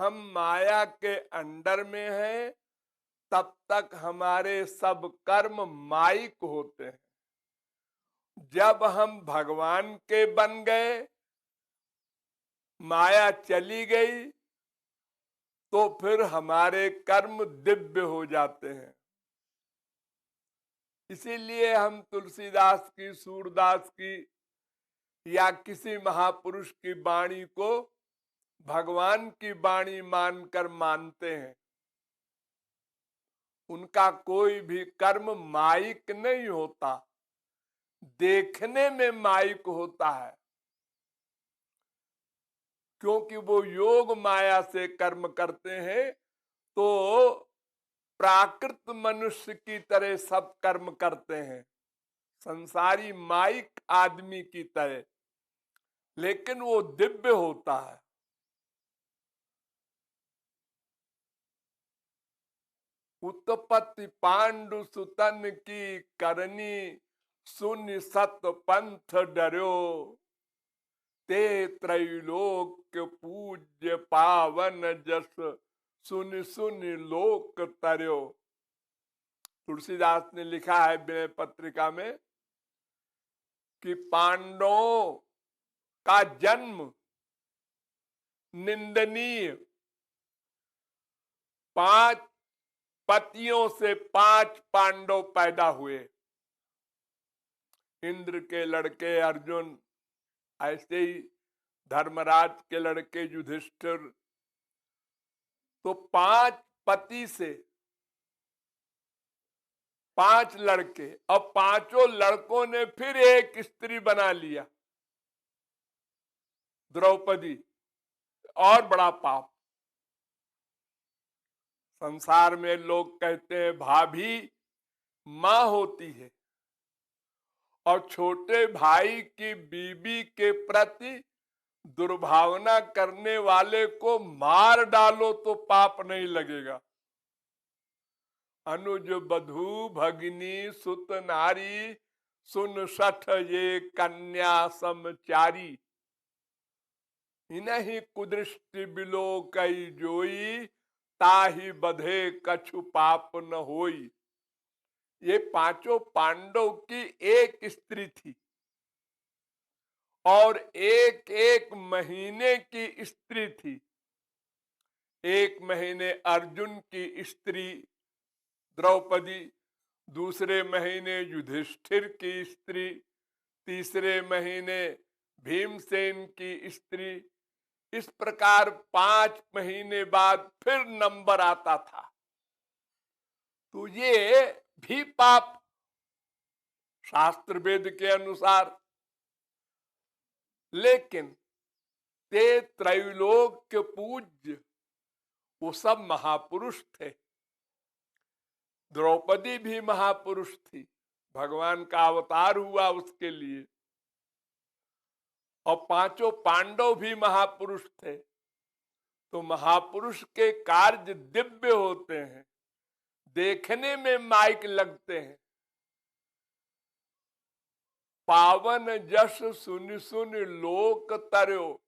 हम माया के अंडर में हैं, तब तक हमारे सब कर्म माइक होते हैं। जब हम भगवान के बन गए, माया चली गई, तो फिर हमारे कर्म दिव्य हो जाते हैं। इसीलिए हम तुलसीदास की, सूरदास की या किसी महापुरुष की वाणी को भगवान की वाणी मानकर मानते हैं। उनका कोई भी कर्म माइक नहीं होता, देखने में माइक होता है, क्योंकि वो योग माया से कर्म करते हैं। तो प्राकृत मनुष्य की तरह सब कर्म करते हैं, संसारी माइक आदमी की तरह, लेकिन वो दिव्य होता है। उत्पत्ति पांडु सुतन की करनी, सुन सत पंथ डर्यो, ते त्रैलोक्य पूज्य पावन जस, सुन सुन लोक तरयो। तुलसीदास ने लिखा है विनय पत्रिका में कि पांडवों का जन्म निंदनीय, 5 पतियों से 5 पांडव पैदा हुए। इंद्र के लड़के अर्जुन, ऐसे ही धर्मराज के लड़के युधिष्ठिर। तो 5 पति से 5 लड़के, अब पांचों लड़कों ने फिर एक स्त्री बना लिया, द्रौपदी। और बड़ा पाप। संसार में लोग कहते हैं भाभी मां होती है, और छोटे भाई की बीबी के प्रति दुर्भावना करने वाले को मार डालो तो पाप नहीं लगेगा। अनुज बधू भगिनी सुत नारी, सुन सठ ये कन्या समचारी, इन्हीं कुदृष्टि बिलो कई जोई, ताही बधे कछु पाप न होई। ये पांचों पांडव की एक स्त्री थी, और एक एक महीने की स्त्री थी। 1 महीने अर्जुन की स्त्री द्रौपदी, दूसरे महीने युधिष्ठिर की स्त्री, तीसरे महीने भीमसेन की स्त्री। इस प्रकार 5 महीने बाद फिर नंबर आता था। तो ये भी पाप शास्त्र वेद के अनुसार। लेकिन ते त्रैलोक्य पूज्य, वो सब महापुरुष थे। द्रौपदी भी महापुरुष थी, भगवान का अवतार हुआ उसके लिए। और पांचों पांडव भी महापुरुष थे। तो महापुरुष के कार्य दिव्य होते हैं, देखने में माइक लगते हैं। पावन जस सुन सुन लोक तरयो,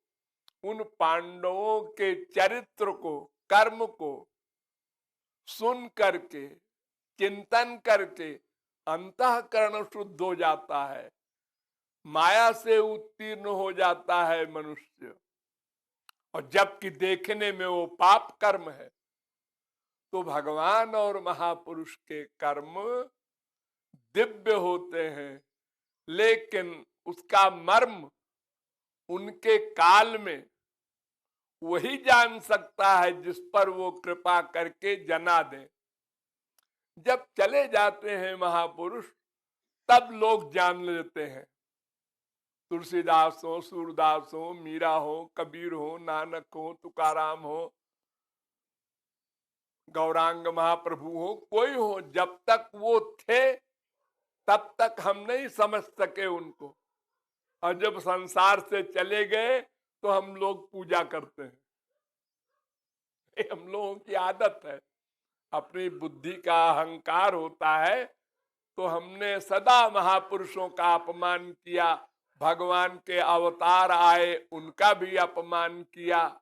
उन पांडवों के चरित्र को, कर्म को सुन करके, चिंतन करके अंतःकरण शुद्ध हो जाता है, माया से उत्तीर्ण हो जाता है मनुष्य। और जबकि देखने में वो पाप कर्म है, तो भगवान और महापुरुष के कर्म दिव्य होते हैं। लेकिन उसका मर्म उनके काल में वही जान सकता है जिस पर वो कृपा करके जना दे। जब चले जाते हैं महापुरुष, तब लोग जान लेते हैं। तुलसीदास हो, सूरदास हो, मीरा हो, कबीर हो, नानक हो, तुकाराम हो, गौरांग महाप्रभु हो, कोई हो, जब तक वो थे तब तक हम नहीं समझ सके उनको। और जब संसार से चले गए तो हम लोग पूजा करते हैं। हम लोगों की आदत है, अपनी बुद्धि का अहंकार होता है, तो हमने सदा महापुरुषों का अपमान किया, भगवान के अवतार आए उनका भी अपमान किया।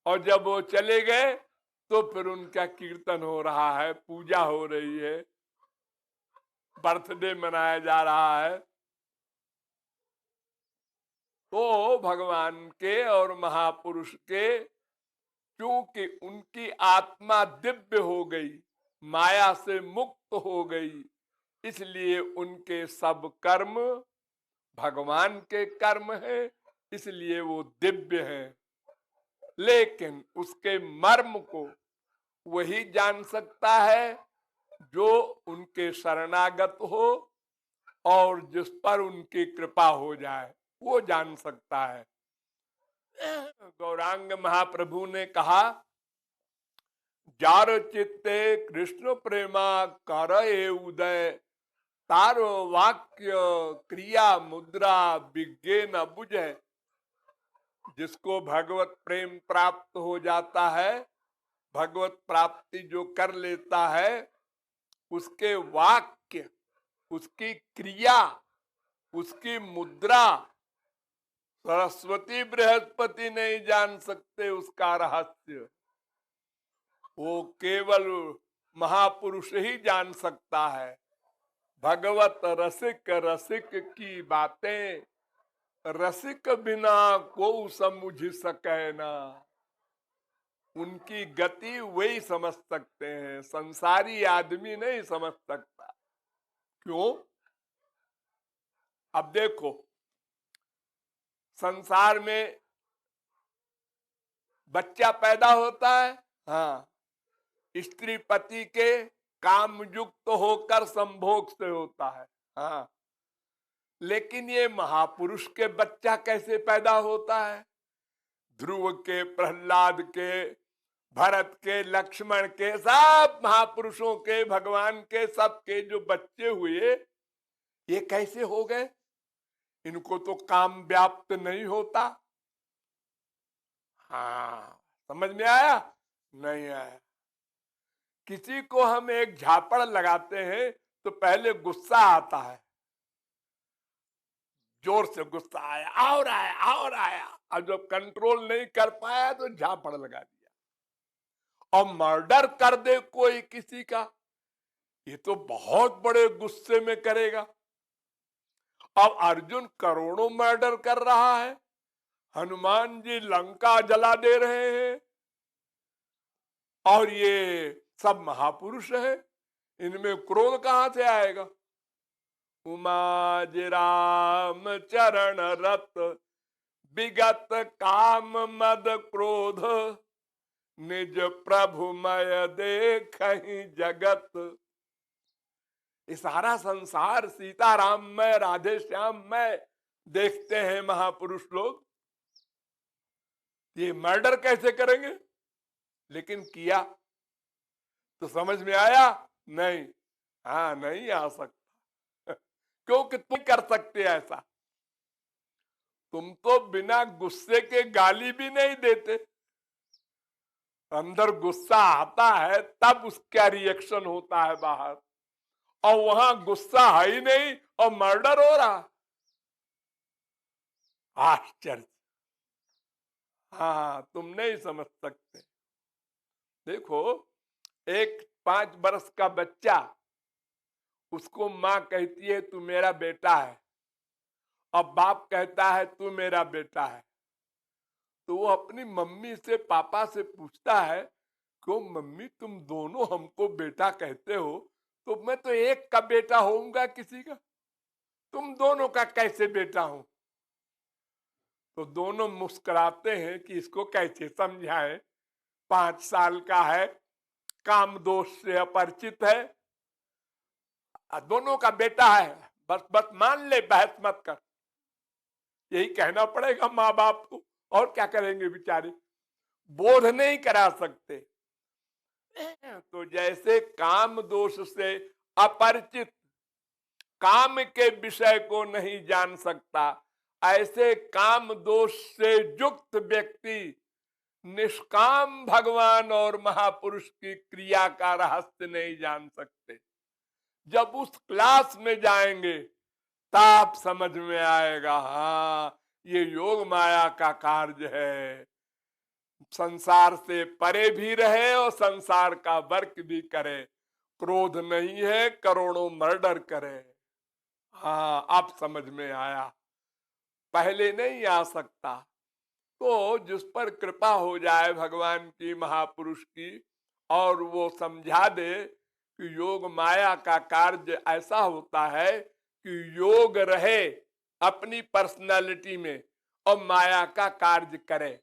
और जब वो चले गए तो फिर उनका कीर्तन हो रहा है, पूजा हो रही है, बर्थडे मनाया जा रहा है। तो भगवान के और महापुरुष के, क्योंकि उनकी आत्मा दिव्य हो गई, माया से मुक्त हो गई, इसलिए उनके सब कर्म भगवान के कर्म है, इसलिए वो दिव्य हैं। लेकिन उसके मर्म को वही जान सकता है जो उनके शरणागत हो और जिस पर उनकी कृपा हो जाए, वो जान सकता है। गौरांग महाप्रभु ने कहा, जार चित्ते कृष्ण प्रेमा कर उदय, तारो वाक्य क्रिया मुद्रा विज्ञे न बुझे। जिसको भगवत प्रेम प्राप्त हो जाता है, भगवत प्राप्ति जो कर लेता है, उसके वाक्य, उसकी क्रिया, उसकी मुद्रा सरस्वती बृहस्पति नहीं जान सकते उसका रहस्य। वो केवल महापुरुष ही जान सकता है। भगवत रसिक रसिक की बातें, रसिक बिना को समझ सके ना। उनकी गति वही समझ सकते हैं, संसारी आदमी नहीं समझ सकता। क्यों? अब देखो, संसार में बच्चा पैदा होता है, हाँ, स्त्री पति के काम युक्त होकर संभोग से होता है, हाँ, लेकिन ये महापुरुष के बच्चा कैसे पैदा होता है? ध्रुव के, प्रहलाद के, भरत के, लक्ष्मण के, सब महापुरुषों के, भगवान के, सबके जो बच्चे हुए, ये कैसे हो गए? इनको तो काम व्याप्त नहीं होता। हाँ, समझ में आया? नहीं आया। किसी को हम एक झापड़ लगाते हैं तो पहले गुस्सा आता है, जोर से गुस्सा आया, और आया और आया, और जब कंट्रोल नहीं कर पाया तो झापड़ लगा दिया। और मर्डर कर दे कोई किसी का, ये तो बहुत बड़े गुस्से में करेगा। अब अर्जुन करोड़ों मर्डर कर रहा है, हनुमान जी लंका जला दे रहे हैं, और ये सब महापुरुष है, इनमें क्रोध कहां से आएगा? उमा राम चरण रत, विगत काम मद क्रोध, निज प्रभुमय देखहि जगत। ये सारा संसार सीताराम में, राधे श्याम में देखते हैं महापुरुष लोग। ये मर्डर कैसे करेंगे? लेकिन किया तो समझ में आया? नहीं, हाँ, नहीं आ सकता। क्योंकि तुम कर सकते ऐसा। तुम तो बिना गुस्से के गाली भी नहीं देते, अंदर गुस्सा आता है तब उसका रिएक्शन होता है बाहर, और वहां गुस्सा है ही नहीं और मर्डर हो रहा। आश्चर्य। हाँ, तुम नहीं समझ सकते। देखो, एक 5 वर्ष का बच्चा, उसको माँ कहती है तू मेरा बेटा है, अब बाप कहता है तू मेरा बेटा है, तो वो अपनी मम्मी से, पापा से पूछता है, क्यों मम्मी तुम दोनों हमको बेटा कहते हो, तो मैं तो एक का बेटा होऊंगा किसी का, तुम दोनों का कैसे बेटा हूं? तो दोनों मुस्कुराते हैं कि इसको कैसे समझाएं, 5 साल का है, काम दोष से अपरिचित है, दोनों का बेटा है, बस बस मान ले, बहस मत कर। यही कहना पड़ेगा माँ बाप को, और क्या करेंगे बेचारे, बोध नहीं करा सकते। तो जैसे काम दोष से अपरिचित, काम के विषय को नहीं जान सकता, ऐसे काम दोष से युक्त व्यक्ति निष्काम भगवान और महापुरुष की क्रिया का रहस्य नहीं जान सकते। जब उस क्लास में जाएंगे तब समझ में आएगा, हाँ, ये योग माया का कार्य है। संसार से परे भी रहे और संसार का वर्क भी करे। क्रोध नहीं है, करोड़ों मर्डर करे। हाँ, अब समझ में आया, पहले नहीं आ सकता। तो जिस पर कृपा हो जाए भगवान की, महापुरुष की, और वो समझा दे कि योग माया का कार्य ऐसा होता है कि योग रहे अपनी पर्सनालिटी में और माया का कार्य करे।